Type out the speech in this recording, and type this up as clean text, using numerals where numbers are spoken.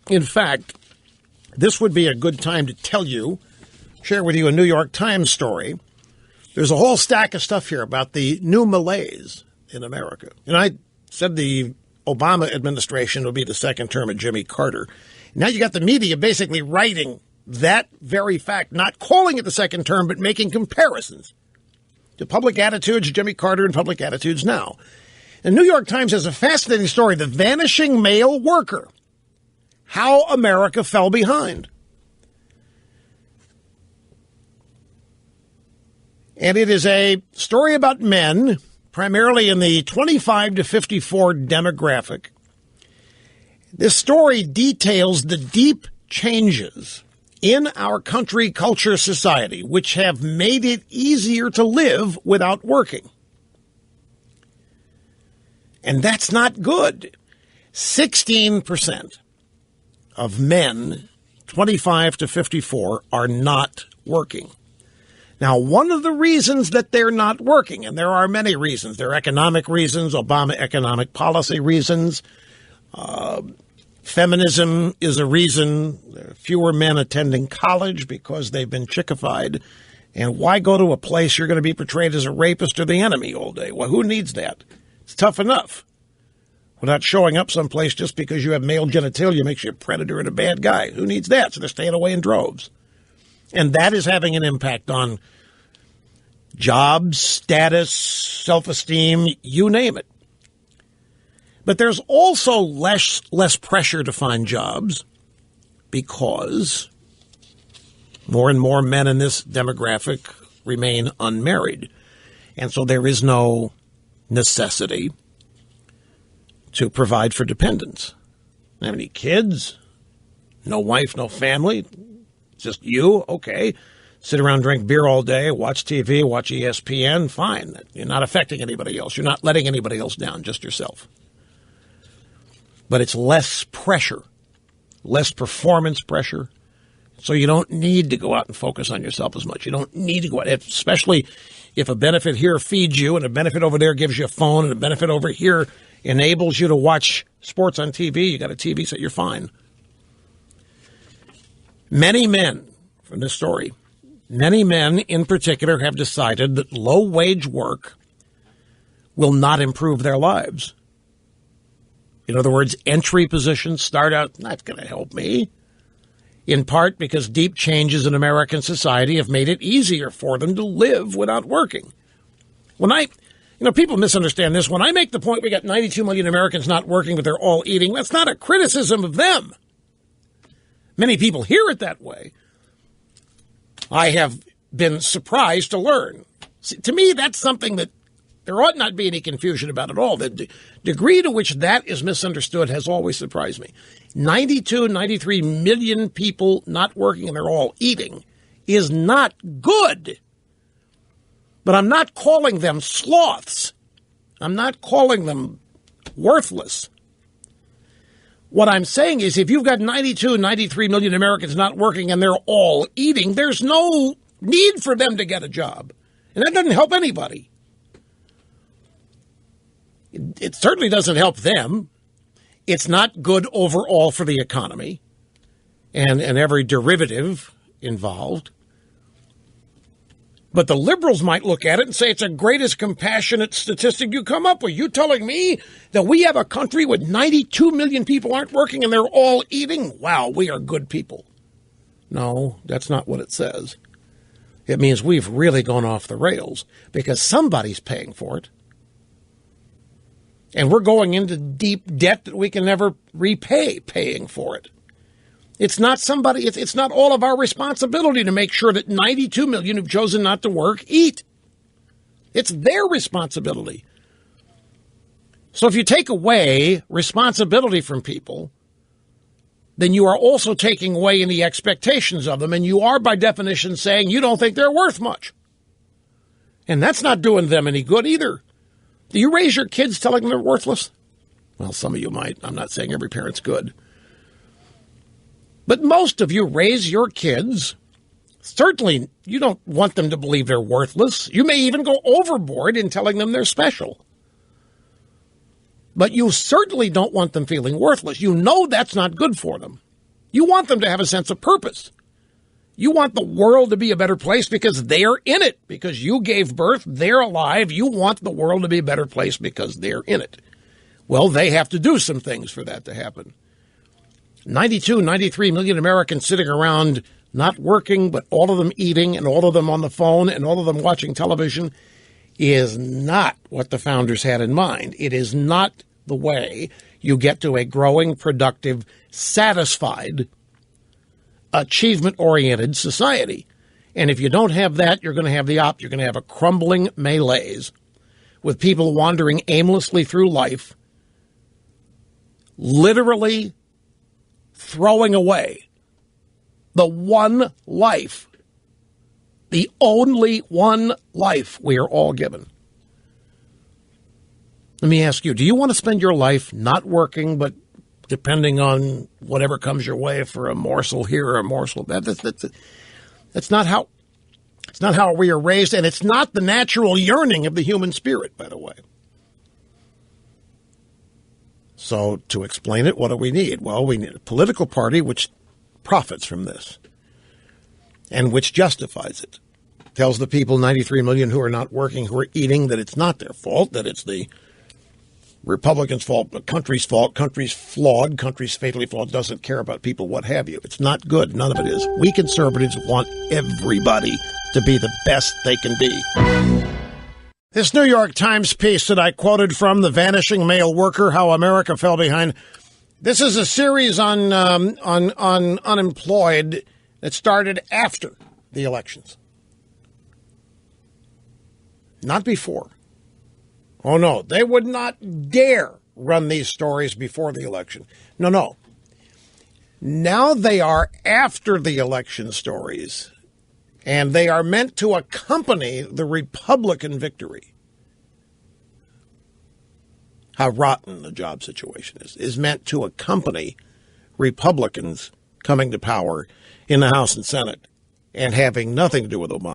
In fact, this would be a good time to share with you a New York Times story. There's a whole stack of stuff here about the new malaise in America. And I said the Obama administration will be the second term of Jimmy Carter. Now you got the media basically writing that very fact, not calling it the second term, but making comparisons to public attitudes, Jimmy Carter, and public attitudes now. The New York Times has a fascinating story, The Vanishing Male Worker, How America Fell Behind. And it is a story about men, primarily in the 25 to 54 demographic. This story details the deep changes in our country, culture, society, which have made it easier to live without working. And that's not good. 16% of men, 25 to 54, are not working. Now, one of the reasons that they're not working, and there are many reasons, there are economic reasons, Obama economic policy reasons, feminism is a reason, there are fewer men attending college because they've been chickified, and why go to a place you're going to be portrayed as a rapist or the enemy all day? Well, who needs that? It's tough enough. Without showing up someplace just because you have male genitalia makes you a predator and a bad guy. Who needs that? So they're staying away in droves. And that is having an impact on jobs, status, self-esteem, you name it. But there's also less pressure to find jobs because more and more men in this demographic remain unmarried. And so there is no necessity to provide for dependents. Don't have any kids, no wife, no family. Just you, okay. Sit around, drink beer all day, watch TV, watch ESPN, fine. You're not affecting anybody else. You're not letting anybody else down, just yourself. But it's less pressure, less performance pressure. So you don't need to go out and focus on yourself as much. You don't need to go out, especially if a benefit here feeds you and a benefit over there gives you a phone and a benefit over here enables you to watch sports on TV. You got a TV set, you're fine. Many men, from this story, many men in particular have decided that low-wage work will not improve their lives. In other words, entry positions start out, not going to help me, in part because deep changes in American society have made it easier for them to live without working. People misunderstand this. When I make the point we got 92 million Americans not working, but they're all eating, that's not a criticism of them. Many people hear it that way. I have been surprised to learn. See, to me, that's something that there ought not be any confusion about at all. The degree to which that is misunderstood has always surprised me. 93 million people not working and they're all eating is not good. But I'm not calling them sloths. I'm not calling them worthless. What I'm saying is if you've got 93 million Americans not working and they're all eating, there's no need for them to get a job. And that doesn't help anybody. It certainly doesn't help them. It's not good overall for the economy and every derivative involved. But the liberals might look at it and say it's the greatest compassionate statistic you come up with. You telling me that we have a country with 92 million people aren't working and they're all eating? Wow, we are good people. No, that's not what it says. It means we've really gone off the rails because somebody's paying for it. And we're going into deep debt that we can never repay paying for it. It's not it's not all of our responsibility to make sure that 92 million who've chosen not to work eat. It's their responsibility. So if you take away responsibility from people, then you are also taking away any expectations of them, and you are by definition saying you don't think they're worth much. And that's not doing them any good either. Do you raise your kids telling them they're worthless? Well, some of you might. I'm not saying every parent's good. But most of you raise your kids. Certainly, you don't want them to believe they're worthless. You may even go overboard in telling them they're special. But you certainly don't want them feeling worthless. You know that's not good for them. You want them to have a sense of purpose. You want the world to be a better place because they're in it, because you gave birth, they're alive. You want the world to be a better place because they're in it. Well, they have to do some things for that to happen. 92, 93 million Americans sitting around not working, but all of them eating and all of them on the phone and all of them watching television is not what the founders had in mind. It is not the way you get to a growing, productive, satisfied, achievement-oriented society. And if you don't have that, you're going to have you're going to have a crumbling malaise with people wandering aimlessly through life, literally throwing away the one life, the only one life we are all given. Let me ask you, do you want to spend your life not working, but depending on whatever comes your way for a morsel here or a morsel there? That's not how we are raised, and it's not the natural yearning of the human spirit, by the way. So to explain it, what do we need? Well, we need a political party which profits from this and which justifies it. Tells the people, 93 million who are not working, who are eating, that it's not their fault, that it's the Republicans' fault, the country's fault, country's flawed, country's fatally flawed, doesn't care about people, what have you. It's not good. None of it is. We conservatives want everybody to be the best they can be. This New York Times piece that I quoted from, The Vanishing Male Worker, How America Fell Behind. This is a series on unemployed that started after the elections. Not before. Oh, no, they would not dare run these stories before the election. No. Now they are after the election stories, and they are meant to accompany the Republican victory. How rotten the job situation is meant to accompany Republicans coming to power in the House and Senate and having nothing to do with Obama.